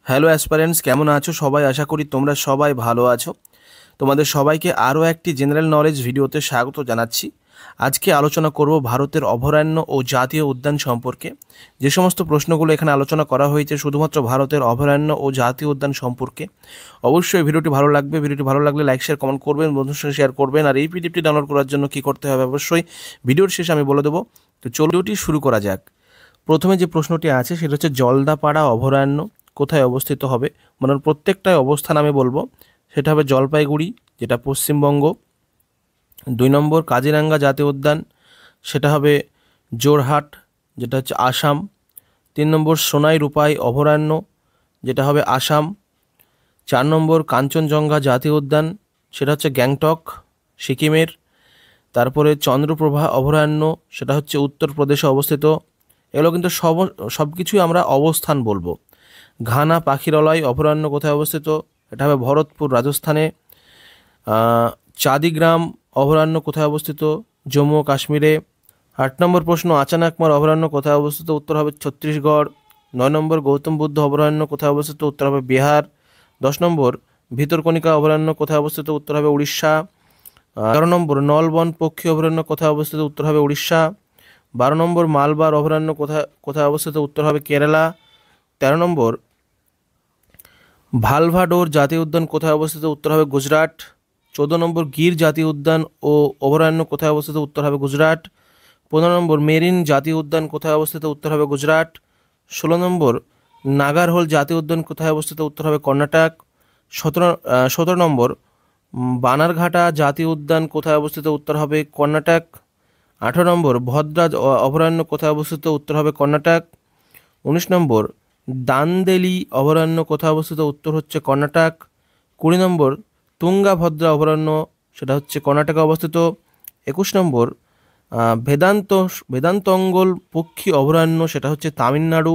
Hello অ্যাসপারেন্টস, কেমন আছো সবাই? আশা করি তোমরা সবাই ভালো আছো। তোমাদের সবাইকে আরও একটি জেনারেল নলেজ ভিডিওতে স্বাগত জানাচ্ছি। আজকে আলোচনা করব ভারতের অভয়ারণ্য ও জাতীয় উদ্যান সম্পর্কে। যে সমস্ত প্রশ্নগুলো এখানে আলোচনা করা হয়েছে শুধুমাত্র ভারতের অভয়ারণ্য ও জাতীয় উদ্যান সম্পর্কে। অবশ্যই ভিডিওটি ভালো লাগবে। ভিডিওটি ভালো লাগলে লাইক শেয়ার কমেন্ট করবেন, বন্ধুদের সঙ্গে শেয়ার করবেন। আর এই পিডিএফটি ডাউনলোড করার জন্য কী করতে হবে অবশ্যই ভিডিওর শেষে আমি বলে দেবো। তো ভিডিওটি শুরু করা যাক। প্রথমে যে প্রশ্নটি আছে সেটা হচ্ছে জলদাপাড়া অভয়ারণ্য কোথায় অবস্থিত হবে। মানে প্রত্যেকটাই অবস্থান আমি বলবো। সেটা হবে জলপাইগুড়ি, যেটা পশ্চিমবঙ্গ। 2 নম্বর কাজিরাঙ্গা জাতীয় উদ্যান, সেটা হবে জোরহাট, যেটা হচ্ছে আসাম। 3 নম্বর সোনাই রূপাই অভয়ারণ্য, যেটা হবে আসাম। 4 নম্বর কাঞ্চনজঙ্ঘা জাতীয় উদ্যান, সেটা হচ্ছে গ্যাংটক, সিকিমের। তারপরে চন্দ্রপ্রভা অভয়ারণ্য, সেটা হচ্ছে উত্তরপ্রদেশে অবস্থিত। এগুলো কিন্তু সব কিছুই আমরা অবস্থান বলবো। ঘানা পাখিরালয় অভয়ারণ্য কোথায় অবস্থিত? এটা হবে ভরতপুর, রাজস্থানে। চাঁদিগ্রাম অভয়ারণ্য কোথায় অবস্থিত? জম্মু ও কাশ্মীরে। 8 নম্বর প্রশ্ন, আচানাকমার অভয়ারণ্য কোথায় অবস্থিত? উত্তর হবে ছত্তিশগড়। 9 নম্বর গৌতম বুদ্ধ অভয়ারণ্য কোথায় অবস্থিত? উত্তর হবে বিহার। 10 নম্বর ভিতরকনিকা অভয়ারণ্য কোথায় অবস্থিত? উত্তর হবে উড়িষ্যা। 11 নম্বর নলবন পক্ষী অভয়ারণ্য কোথায় অবস্থিত? উত্তর হবে উড়িষ্যা। 12 নম্বর মালবার অভয়ারণ্য কোথায় অবস্থিত? উত্তর হবে কেরালা। 13 নম্বর ভালভাডোর জাতীয় উদ্যান কোথায় অবস্থিত? উত্তর হবে গুজরাট। 14 নম্বর গির জাতীয় উদ্যান ও অভয়ারণ্য কোথায় অবস্থিত? উত্তর হবে গুজরাট। 15 নম্বর মেরিন জাতীয় উদ্যান কোথায় অবস্থিত? উত্তর হবে গুজরাট। 16 নম্বর নাগারহোল জাতীয় উদ্যান কোথায় অবস্থিত? উত্তর হবে কর্ণাটক। 17 নম্বর বানারঘাটা জাতীয় উদ্যান কোথায় অবস্থিত? উত্তর হবে কর্ণাটক। 18 নম্বর ভদ্রা অভয়ারণ্য কোথায় অবস্থিত? উত্তর হবে কর্ণাটক। 19 নম্বর দান্দেলি অভয়ারণ্য কোথায় অবস্থিত? উত্তর হচ্ছে কর্ণাটক। 20 নম্বর তুঙ্গাভদ্রা অভয়ারণ্য, সেটা হচ্ছে কর্ণাটকে অবস্থিত। 21 নম্বর বেদান্তঙ্গল পক্ষী অভয়ারণ্য, সেটা হচ্ছে তামিলনাড়ু।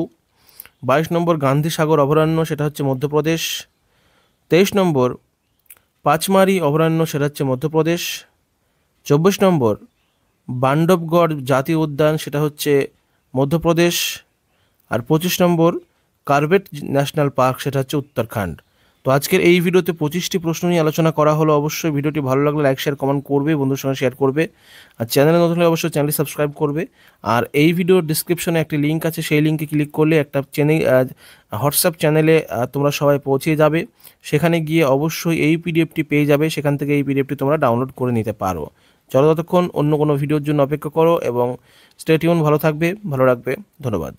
22 নম্বর গান্ধীসাগর অভয়ারণ্য, সেটা হচ্ছে মধ্যপ্রদেশ। 23 নম্বর পাঁচমারি অভয়ারণ্য, সেটা হচ্ছে মধ্যপ্রদেশ। 24 নম্বর বান্ডবগড় জাতীয় উদ্যান, সেটা হচ্ছে মধ্যপ্রদেশ। আর 25 নম্বর কার্বেট ন্যাশনাল পার্ক, সেটা হচ্ছে উত্তরাখণ্ড। তো আজকের এই ভিডিওতে 25টি প্রশ্ন নিয়ে আলোচনা করা হলো। অবশ্যই ভিডিওটি ভালো লাগলে লাইক শেয়ার কমেন্ট করবে, বন্ধুর সঙ্গে শেয়ার করবে। আর চ্যানেলে নতুন হলে অবশ্যই চ্যানেলটি সাবস্ক্রাইব করবে। আর এই ভিডিওর ডিসক্রিপশনে একটি লিঙ্ক আছে, সেই লিঙ্কে ক্লিক করলে একটা হোয়াটসঅ্যাপ চ্যানেলে তোমরা সবাই পৌঁছে যাবে। সেখানে গিয়ে অবশ্যই এই পিডিএফটি পেয়ে যাবে। সেখান থেকে এই পিডিএফটি তোমরা ডাউনলোড করে নিতে পারো। চলো ততক্ষণ অন্য কোনো ভিডিওর জন্য অপেক্ষা করো এবং স্টে টিউন। ভালো থাকবে, ভালো রাখবে। ধন্যবাদ।